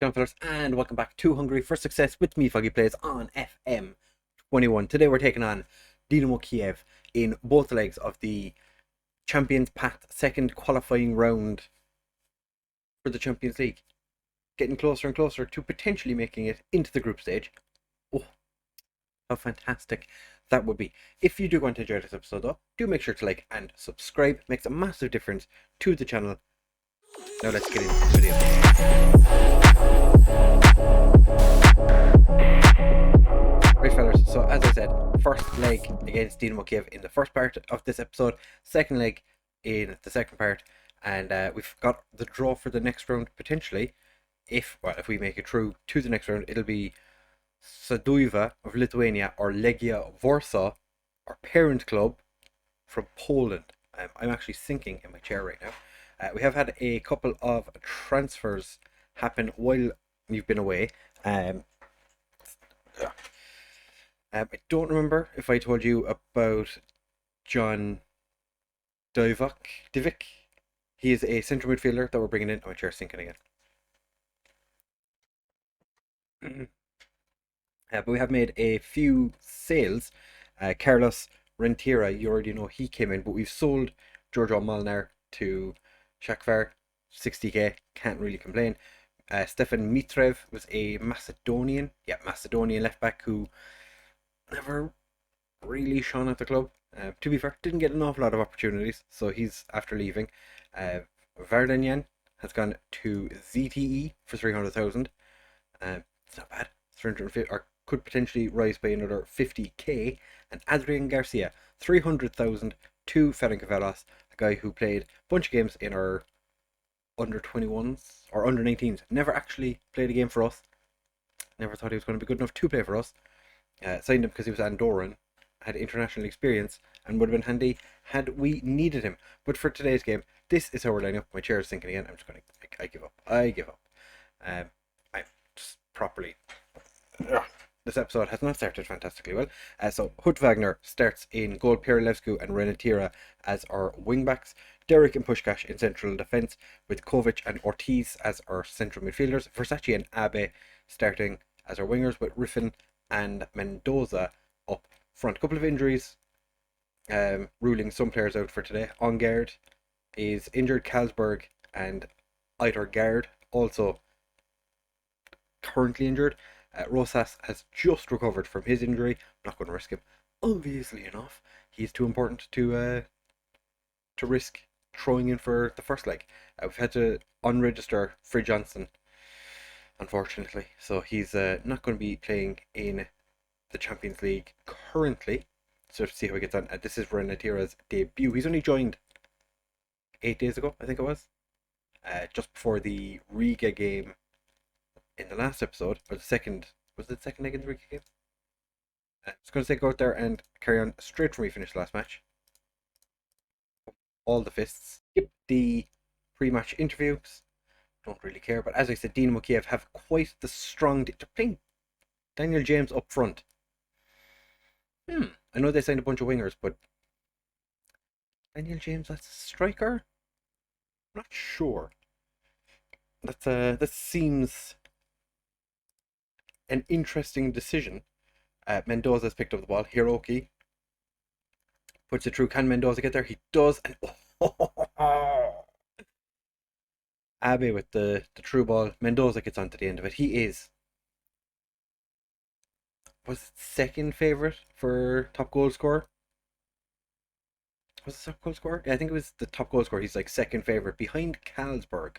John fellas, and welcome back to Hungary for Success with me, FoggyPlays, on FM21. Today we're taking on Dynamo Kyiv in both legs of the Champions Path second qualifying round for the Champions League. Getting closer and closer to potentially making it into the group stage. Oh, how fantastic that would be. If you do want to enjoy this episode though, do make sure to like and subscribe. It makes a massive difference to the channel. Now let's get into this video. Right fellas, so as I said, first leg against Dynamo Kyiv in the first part of this episode, second leg in the second part, and we've got the draw for the next round potentially. If we make it through to the next round, it'll be Sūduva of Lithuania or Legia Warsaw, our parent club from Poland. I'm actually sinking in my chair right now. We have had a couple of transfers happen while you've been away. I don't remember if I told you about John Divic. He is a central midfielder that we're bringing in. Oh, my chair's sinking again. But we have made a few sales. Carlos Rentira, you already know he came in, but we've sold Giorgio Molnar to Shakhtar, 60k, can't really complain. Stefan Mitrev was a Macedonian left back who never really shone at the club. To be fair, didn't get an awful lot of opportunities, so he's after leaving. Vardanyan has gone to ZTE for 300,000. It's not bad. 350, or could potentially rise by another 50k. And Adrian Garcia, 300,000 to Ferencváros, a guy who played a bunch of games in our under 21s or under 19s. Never actually played a game for us. Never thought he was going to be good enough to play for us. Signed him because he was Andorran, had international experience, and would have been handy had we needed him. But for today's game, this is how we're lining up. My chair is sinking again. I'm just going to, I give up. I'm just properly. This episode has not started fantastically well. So Hut Wagner starts in goal, Pierilescu and Renatira as our wing backs, Derek and Pushkash in central defence, with Kovic and Ortiz as our central midfielders, Versace and Abe starting as our wingers, with Riffin and Mendoza up front. Couple of injuries ruling some players out for today. Ongard is injured, Carlsberg and Eidergaard also currently injured. Rosas has just recovered from his injury. I'm not going to risk him, obviously enough. He's too important to risk throwing in for the first leg. We've had to unregister Frey Johnson, unfortunately, so he's not going to be playing in the Champions League currently. So let's see how he gets on. This is Renatira's debut. He's only joined 8 days ago, I think it was, just before the Riga game in the last episode, or the second, was it the second leg in the Riga game? I was going to say go out there and carry on straight from we finished the last match. All the fists. Skip the pre-match interviews. Don't really care, but as I said, Dynamo Kyiv have quite the strong... They're playing Daniel James up front. I know they signed a bunch of wingers, but Daniel James, that's a striker? I'm not sure. That seems an interesting decision. Mendoza's picked up the ball. Hiroki puts it through. Can Mendoza get there? He does. And Abe with the true ball. Mendoza gets onto the end of it. He is, was it second favourite for top goal scorer? Was it top goal scorer? Yeah, I think it was the top goal scorer. He's like second favourite behind Carlsberg,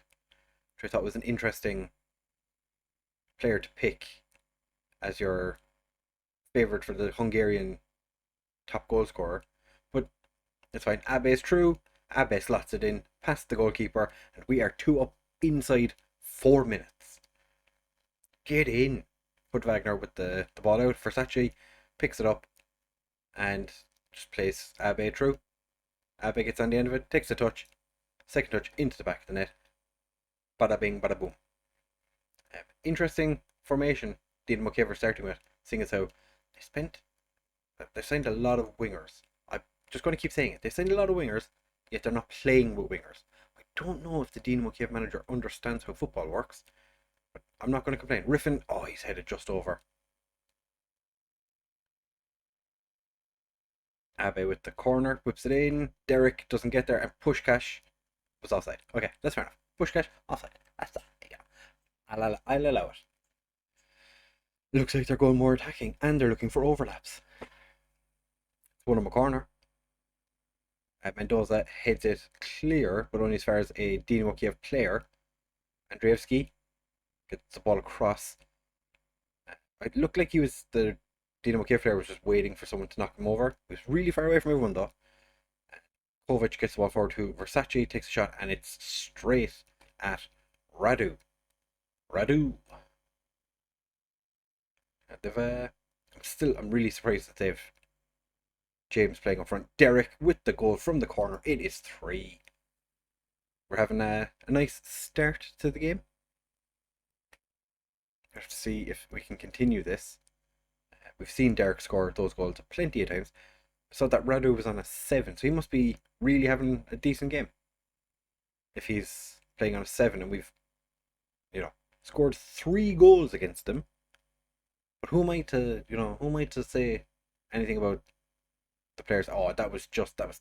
which I thought was an interesting player to pick as your favourite for the Hungarian top goal scorer. But it's fine. Abe is through. Abe slots it in past the goalkeeper, and we are 2 up inside 4 minutes. Get in. Put Wagner with the ball out. Versace picks it up and just plays Abe through. Abe gets on the end of it, takes a touch, second touch into the back of the net. Bada bing, bada boom. Interesting formation Dynamo Kyiv are starting with, seeing as how they've signed a lot of wingers. I'm just going to keep saying it. They've signed a lot of wingers, yet they're not playing with wingers. I don't know if the Dynamo Kyiv manager understands how football works, but I'm not going to complain. Riffin, oh, he's headed just over. Abe with the corner, whips it in. Derek doesn't get there, and Pushkash was offside. Okay, that's fair enough. Pushkash, offside. That's that. Yeah. I'll allow it. Looks like they're going more attacking, and they're looking for overlaps. One on the corner. Mendoza heads it clear, but only as far as a Dynamo Kyiv player. Andreevsky gets the ball across. It looked like the Dynamo Kyiv player was just waiting for someone to knock him over. He was really far away from everyone though. Kovac gets the ball forward to Versace, takes a shot, and it's straight at Radu. I'm really surprised that they've James playing up front. Derek with the goal from the corner. It is 3. We're having a nice start to the game. We have to see if we can continue this. We've seen Derek score those goals plenty of times. So that Radu was on a 7, so he must be really having a decent game. If he's playing on a 7 and we've, scored 3 goals against him. But who am I to say anything about the players? Oh, that was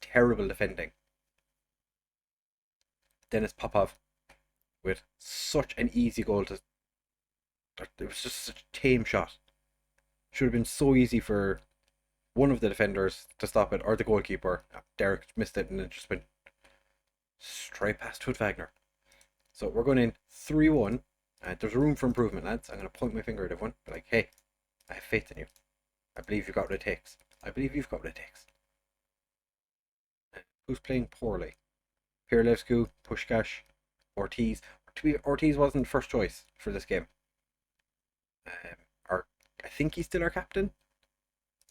terrible defending. Dennis Popov with such an easy goal it was just such a tame shot. Should have been so easy for one of the defenders to stop it, or the goalkeeper. Derek missed it and it just went straight past Tut Wagner. So we're going in 3-1. There's room for improvement, lads. I'm going to point my finger at everyone. Be like, hey, I have faith in you. I believe you've got what it takes. I believe you've got what it takes. Who's playing poorly? Pirlevsku, Pushkash, Ortiz. Ortiz wasn't first choice for this game. I think he's still our captain.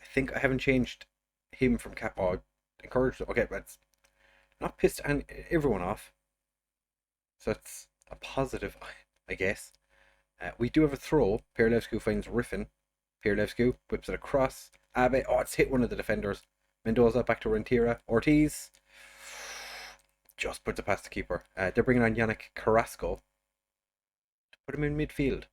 I think I haven't changed him from cap. Oh, encouraged. Okay, but not pissed everyone off. So it's a positive, I guess. We do have a throw. Pirlevsku finds Riffin. Pirlevsku whips it across. Abe. Oh, it's hit one of the defenders. Mendoza back to Rentira. Ortiz just puts it past the keeper. They're bringing on Yannick Carrasco to put him in midfield.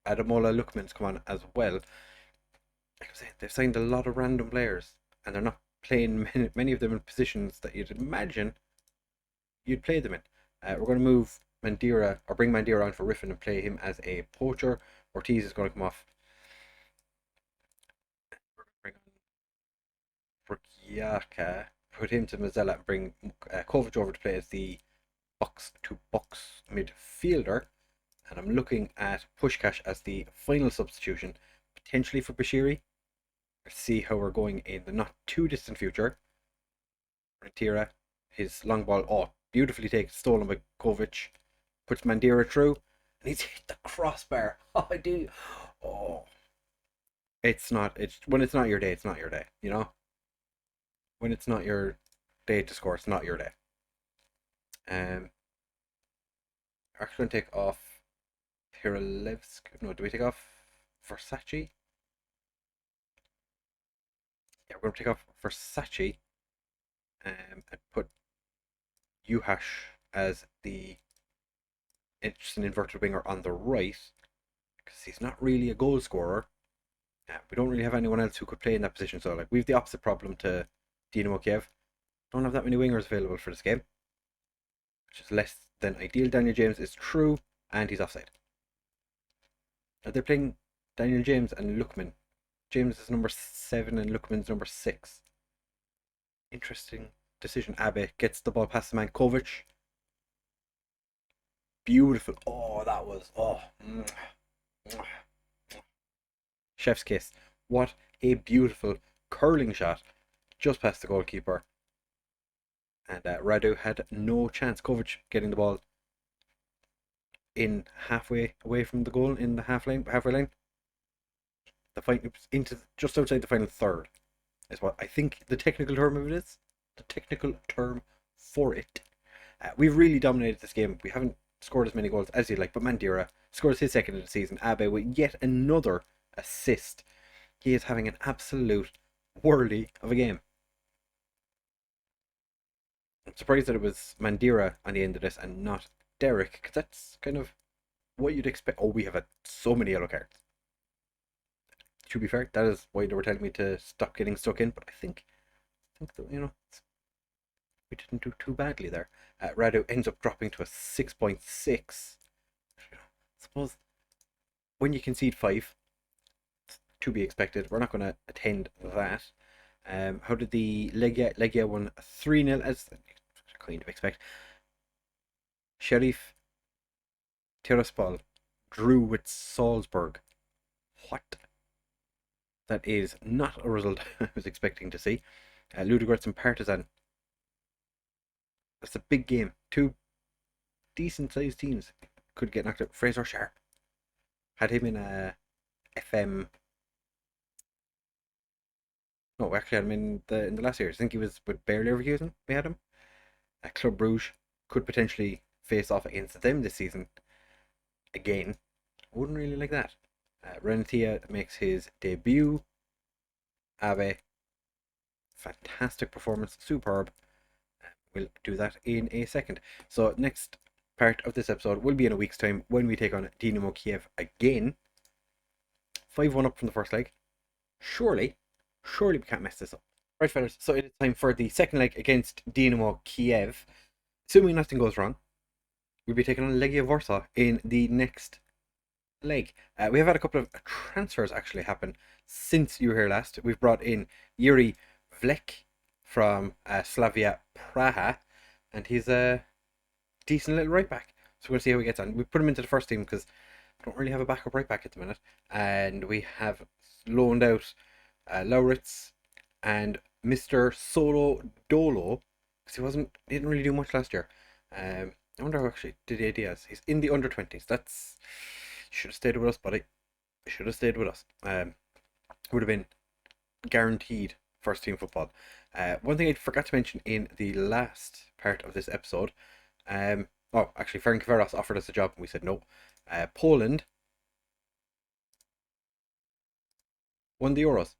Adamola Lukman's come on as well. Like I said, they've signed a lot of random players, and they're not playing many of them in positions that you'd imagine you'd play them in. We're going to move Mandira, or bring Mandira on for Riffin and play him as a poacher. Ortiz is going to come off. Bring on Burkiaka, put him to Mazzella, and bring Kovac over to play as the box-to-box midfielder. And I'm looking at Pushkash as the final substitution, potentially for Bashiri. Let's see how we're going in the not too distant future. Rentira, his long ball, oh, beautifully taken, stolen by Kovac. Puts Mandira through, and he's hit the crossbar. Oh, I do. Oh, when it's not your day, it's not your day. When it's not your day to score, it's not your day. I'm actually going to take off Piralevsk. No, do we take off Versace? Yeah, we're going to take off Versace and put Juhasz as the interesting inverted winger on the right, because he's not really a goal scorer. We don't really have anyone else who could play in that position, so we have the opposite problem to Dynamo Kyiv. Don't have that many wingers available for this game, which is less than ideal. Daniel James is true, and he's offside. They're playing Daniel James and Lukman. James is number 7 and Lukman's number 6. Interesting decision. Abe gets the ball past the man Kovac. Beautiful. Oh, that was. Oh. Chef's kiss. What a beautiful curling shot. Just past the goalkeeper. And Radu had no chance. Kovac getting the ball in halfway away from the goal in the halfway line. Into just outside the final third is what I think the technical term of it is. The technical term for it. We've really dominated this game. We haven't scored as many goals as you'd like, but Mandira scores his second of the season. Abe with yet another assist. He is having an absolute whirly of a game. I'm surprised that it was Mandira on the end of this and not Derek, because that's kind of what you'd expect. Oh, we have had so many yellow cards. To be fair, that is why they were telling me to stop getting stuck in. But I think that, we didn't do too badly there. Radu ends up dropping to a 6.6. I suppose when you concede 5, to be expected. We're not going to attend that. How did the Legia won 3-0 as kind of expect. Sheriff Tiraspol drew with Salzburg. What? That is not a result I was expecting to see. Ludogorets and Partizan. That's a big game. Two decent sized teams could get knocked out. Fraser Sharp had him in a FM. No, actually, had him in the last year. I think he was with Bayer Leverkusen. We had him. Club Brugge could potentially face off against them this season again. I wouldn't really like that. Renatia makes his debut. Abe, fantastic performance, superb. We'll do that in a second. So next part of this episode will be in a week's time when we take on Dynamo Kyiv again. 5-1 up from the first leg. Surely we can't mess this up. Right, fellas, so it is time for the second leg against Dynamo Kyiv. Assuming nothing goes wrong, we'll be taking on Legia Warsaw in the next leg. We have had a couple of transfers actually happen since you were here last. We've brought in Yuri Vlek from Slavia Praha, and he's a decent little right back. So we're going to see how he gets on. We put him into the first team because we don't really have a backup right back at the minute, and we have loaned out Lauritz and Mr. Solo Dolo because he didn't really do much last year. I wonder how actually did he has. He's in the under 20s. That's should have stayed with us, buddy. Should have stayed with us. Would have been guaranteed first team football. One thing I forgot to mention in the last part of this episode. Actually, Ferencváros offered us a job and we said no. Poland won the Euros.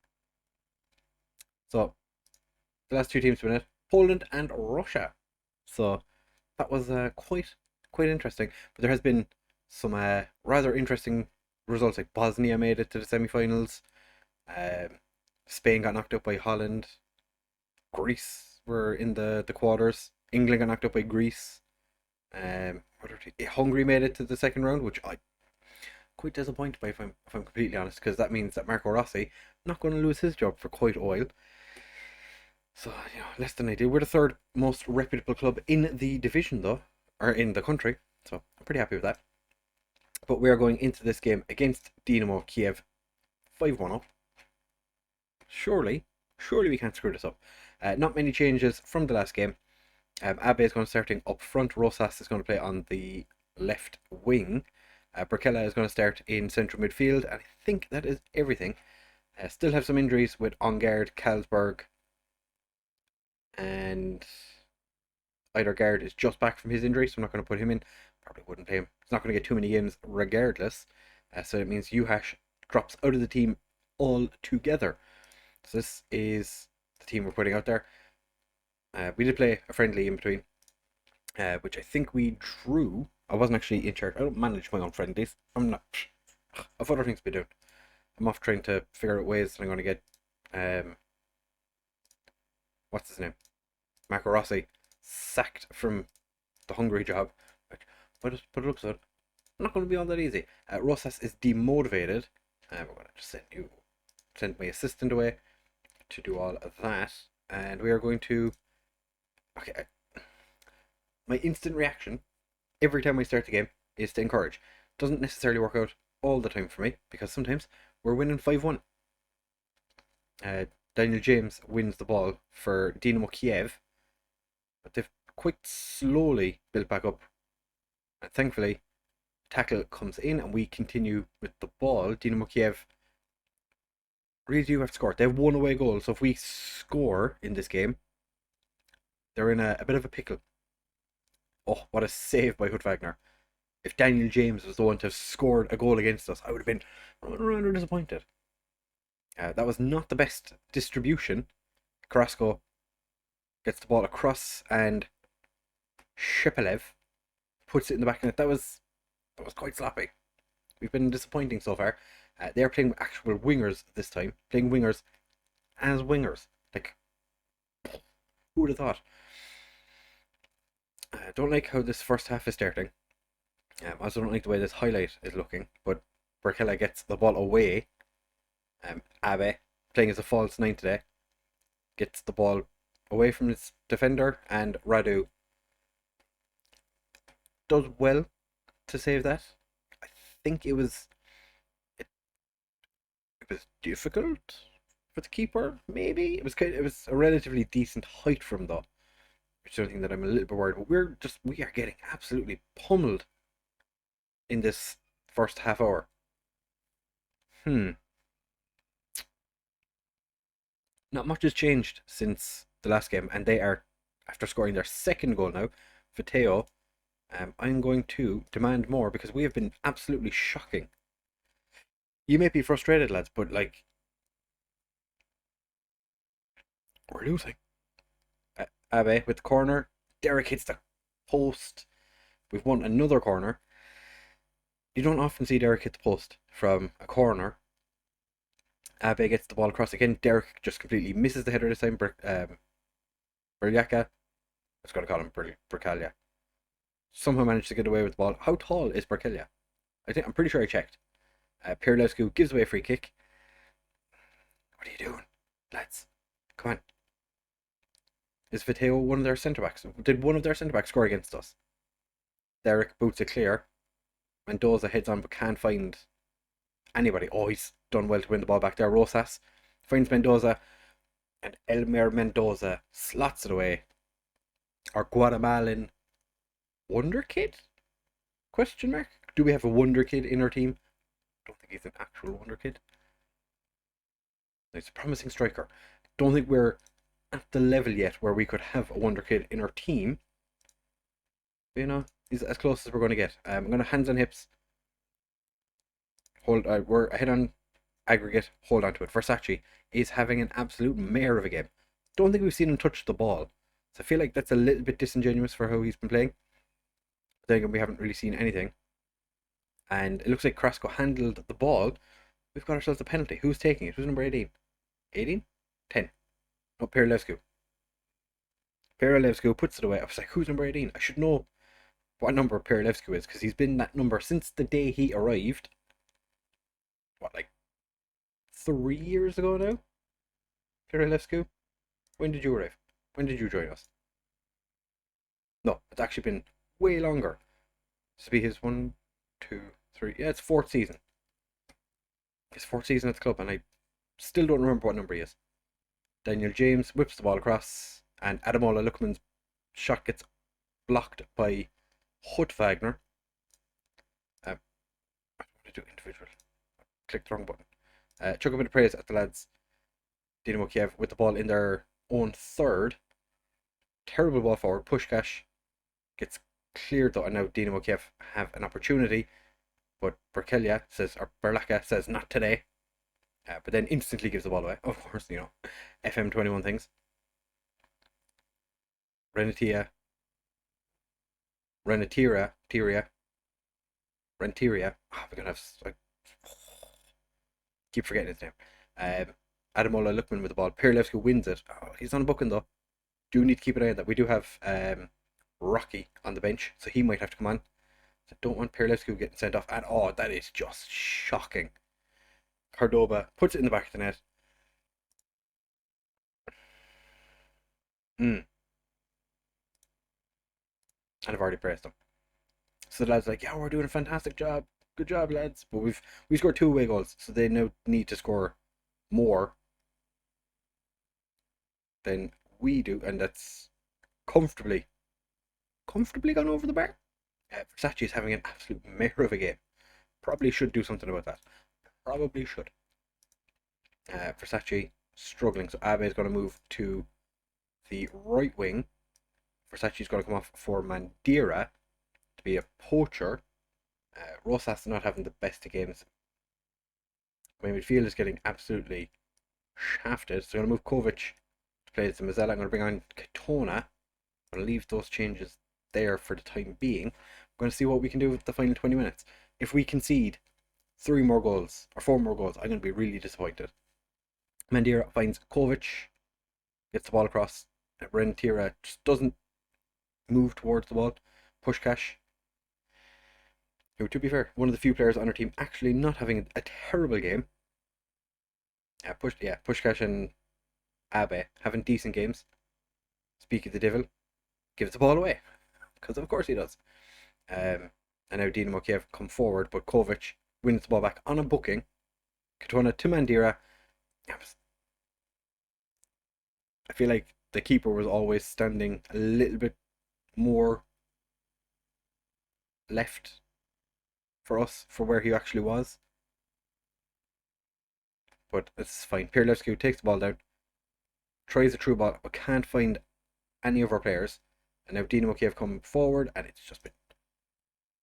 So the last two teams to win it, Poland and Russia. So that was quite interesting. But there has been some rather interesting results. Like Bosnia made it to the semi-finals. Spain got knocked out by Holland. Greece were in the quarters. England got knocked out by Greece. Hungary made it to the second round, which I quite disappointed by if I'm completely honest, because that means that Marco Rossi not going to lose his job for quite a while. So less than ideal. We're the third most reputable club in the division though, or in the country. So I'm pretty happy with that. But we are going into this game against Dynamo Kyiv 5-1 up. Surely we can't screw this up. Not many changes from the last game. Abe is going to starting up front. Rosas is going to play on the left wing. Berkela is going to start in central midfield. And I think that is everything. Still have some injuries with Ongard, Carlsberg. And Eidergaard is just back from his injury, so I'm not going to put him in. Probably wouldn't play him. He's not going to get too many games regardless. So it means Juhász drops out of the team altogether. So this is the team we're putting out there. We did play a friendly in between, which I think we drew. I wasn't actually in charge. I don't manage my own friendlies. I'm not. I've other things to be doing. I'm off trying to figure out ways that I'm going to get what's his name? Marco Rossi sacked from the Hungary job. But it looks like not going to be all that easy. Rosas is demotivated. We're going to just send my assistant away to do all of that. And we are going to... Okay. My instant reaction every time I start the game is to encourage. Doesn't necessarily work out all the time for me, because sometimes we're winning 5-1. Daniel James wins the ball for Dynamo Kyiv, but they've quite slowly built back up. And thankfully, tackle comes in and we continue with the ball. Dynamo Kyiv really do have to score. They have one away goal, so if we score in this game, they're in a bit of a pickle. Oh, what a save by Hood Wagner. If Daniel James was the one to have scored a goal against us, I would have been rather disappointed. That was not the best distribution. Carrasco gets the ball across and Shepelev puts it in the back net. That was That was quite sloppy. We've been disappointing so far. They're playing actual wingers this time, playing wingers as wingers. Like, who would have thought? I don't like how this first half is starting. I also don't like the way this highlight is looking, but Berkella gets the ball away. Abe, playing as a false 9 today, gets the ball away from his defender, and Radu does well to save that. I think it was difficult for the keeper. Maybe it was a relatively decent height from though, which is something that I'm a little bit worried. But we are getting absolutely pummeled in this first half hour. Not much has changed since the last game, and they are, after scoring their second goal now, Viteo. I'm going to demand more because we have been absolutely shocking. You may be frustrated, lads, but like, we're losing. Abe with the corner. Derek hits the post. We've won another corner. You don't often see Derek hit the post from a corner. Abe gets the ball across again. Derek just completely misses the header this time. Berliaka. I was going to call him Berkalia. Somehow managed to get away with the ball. How tall is Berkalia? I'm pretty sure I checked. Pirlescu gives away a free kick. What are you doing, lads? Come on. Is Viteo one of their centre backs? Did one of their centre backs score against us? Derek boots it clear. Mendoza heads on but can't find anybody. Oh, he's done well to win the ball back there. Rosas finds Mendoza, and Elmer Mendoza slots it away. Our Guatemalan wonder kid? Question mark? Do we have a wonder kid in our team? I don't think he's an actual wonder kid. He's a promising striker. Don't think we're at the level yet where we could have a wonder kid in our team. But, you know, he's as close as we're going to get. I'm going to hands on hips. We're ahead on aggregate. Hold on to it. Versace is having an absolute mare of a game. Don't think we've seen him touch the ball, so I feel like that's a little bit disingenuous for how he's been playing. But then again, we haven't really seen anything, and it looks like Krasko handled the ball. We've got ourselves a penalty. Who's taking it? Who's number 18? 18? 10. No, Perelevsku. Perelevsku puts it away. I was like, who's number 18? I should know what number Perelevsku is, because he's been that number since the day he arrived. What, like 3 years ago now? Perelevsku? When did you arrive? When did you join us? No, it's actually been way longer. This will be his 1, 2, 3. Yeah, it's 4th season. His 4th season at the club, and I still don't remember what number he is. Daniel James whips the ball across, and Adamola Lookman's shot gets blocked by Hut Wagner. I want to do individual. Click the wrong button. Chuck a bit of praise at the lads. Dynamo Kyiv with the ball in their own third. Terrible ball forward. Pushkash gets cleared though, and now Dynamo Kyiv have an opportunity, but Berlaka says not today. But then instantly gives the ball away. Of course, you know, FM21 things. Renteria. Oh, we're gonna have. I keep forgetting his name. Adamola Lookman with the ball. Pirlevsky wins it. Oh, he's on a booking though. Do need to keep an eye on that. We do have Rocky on the bench, so he might have to come on. So don't want Pirlevsky getting sent off. And oh, that is just shocking. Cordoba puts it in the back of the net. And I've already praised them. So the lads are like, yeah, we're doing a fantastic job. Good job, lads. But we scored 2 away goals, so they now need to score more than we do, and that's comfortably gone over the bar. Versace is having an absolute mare of a game. Probably should do something about that. Probably should. Versace struggling, so Abe is going to move to the right wing. Versace is going to come off for Mandira to be a poacher. Rosas not having the best of games. My midfield is getting absolutely shafted, so I'm going to move Kovic to play as Mazzella. I'm going to bring on Katona. I'm going to leave those changes there for the time being. going to see what we can do with the final 20 minutes. If we concede 3 more goals or 4 more goals, I'm going to be really disappointed. Mandira finds Kovic, gets the ball across. Rentira just doesn't move towards the ball. Puskás, who, to be fair, one of the few players on our team actually not having a terrible game. Puskás and Abe having decent games. Speak of the devil, gives the ball away, because of course he does. And now Dynamo Kyiv come forward, but Kovic wins the ball back on a booking. Katona to Mandira. I feel like the keeper was always standing a little bit more left for us, for where he actually was. But it's fine. Pirlevsky takes the ball down, tries a through ball, but can't find any of our players. And now Dynamo Kyiv come forward, and it's just been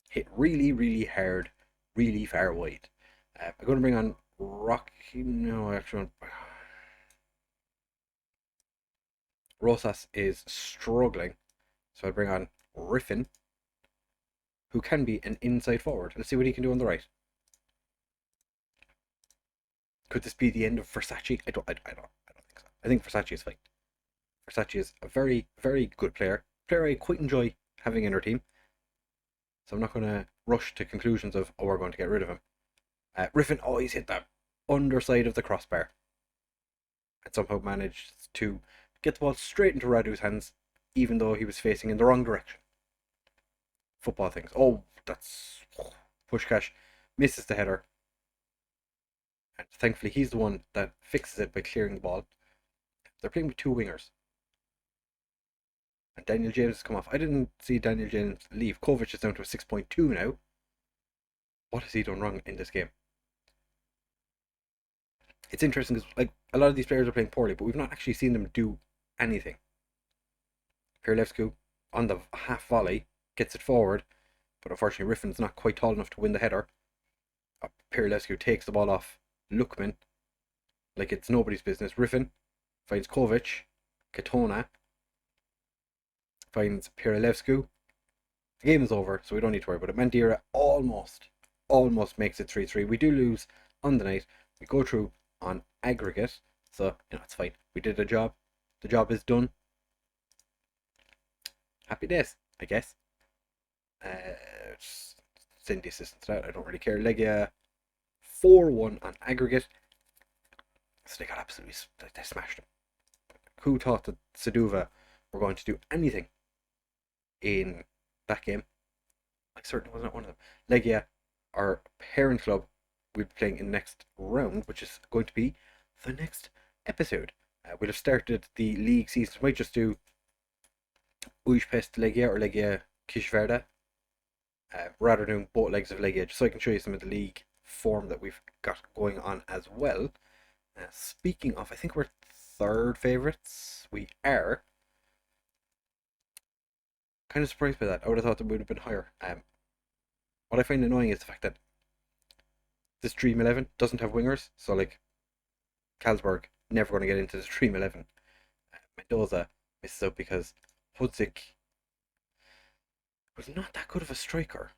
hit really, really hard, really far wide. I'm going to bring on Rocky. No, actually, Rosas is struggling, so I'll bring on Riffin, who can be an inside forward. Let's see what he can do on the right. Could this be the end of Versace? I don't think so. I think Versace is fine. Versace is a very, very good player. Player I quite enjoy having in our team. So I'm not going to rush to conclusions of, oh, we're going to get rid of him. Riffin always hit that underside of the crossbar. And somehow managed to get the ball straight into Radu's hands, even though he was facing in the wrong direction. Football things. Oh, that's... Puskás misses the header. And thankfully he's the one that fixes it by clearing the ball. They're playing with 2 wingers. And Daniel James has come off. I didn't see Daniel James leave. Kovic is down to a 6.2 now. What has he done wrong in this game? It's interesting because, like, a lot of these players are playing poorly, but we've not actually seen them do anything. Pirlevsky on the half volley gets it forward, but unfortunately Riffin's not quite tall enough to win the header. Pirlevsky takes the ball off Lukman like it's nobody's business. Riffin finds Kovic. Katona finds Pirlevsky. The game is over, so we don't need to worry about it. Mandira almost makes it 3-3. We do lose on the night. We go through on aggregate, so it's fine. We did a job. The job is done. Happy days, I guess. Send the assistant to that. I don't really care. Legia 4-1 on aggregate. So they got absolutely, they smashed them. Who thought that Saduva were going to do anything in that game? I certainly was not one of them. Legia, our parent club, we'll be playing in the next round, which is going to be the next episode. We'll have started the league season. We might just do Újpest Legia or Legia Kisvárda, rather than doing both legs of Legia, just so I can show you some of the league form that we've got going on as well. Speaking of, I think we're 3rd favourites. We are. Kind of surprised by that. I would have thought that we would have been higher. What I find annoying is the fact that this Dream 11 doesn't have wingers. So, like, Carlsberg never going to get into the Dream 11. Mendoza misses out because Hudzik was not that good of a striker.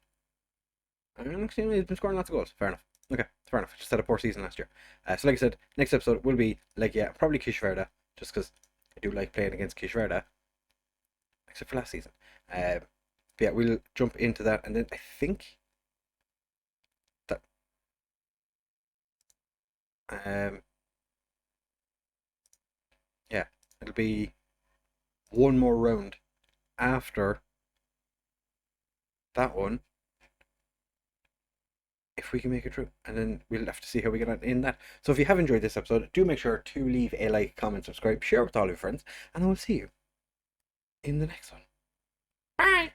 And actually, he's been scoring lots of goals. Fair enough. Okay, fair enough. Just had a poor season last year. So like I said, next episode will be probably Kisvárda, just because I do like playing against Kisvárda, except for last season. But yeah, we'll jump into that, and then I think that yeah, it'll be one more round after that one, if we can make it through, and then we'll have to see how we get on in that. So if you have enjoyed this episode, do make sure to leave a like, comment, subscribe, share with all your friends, and I will see you in the next one. Bye!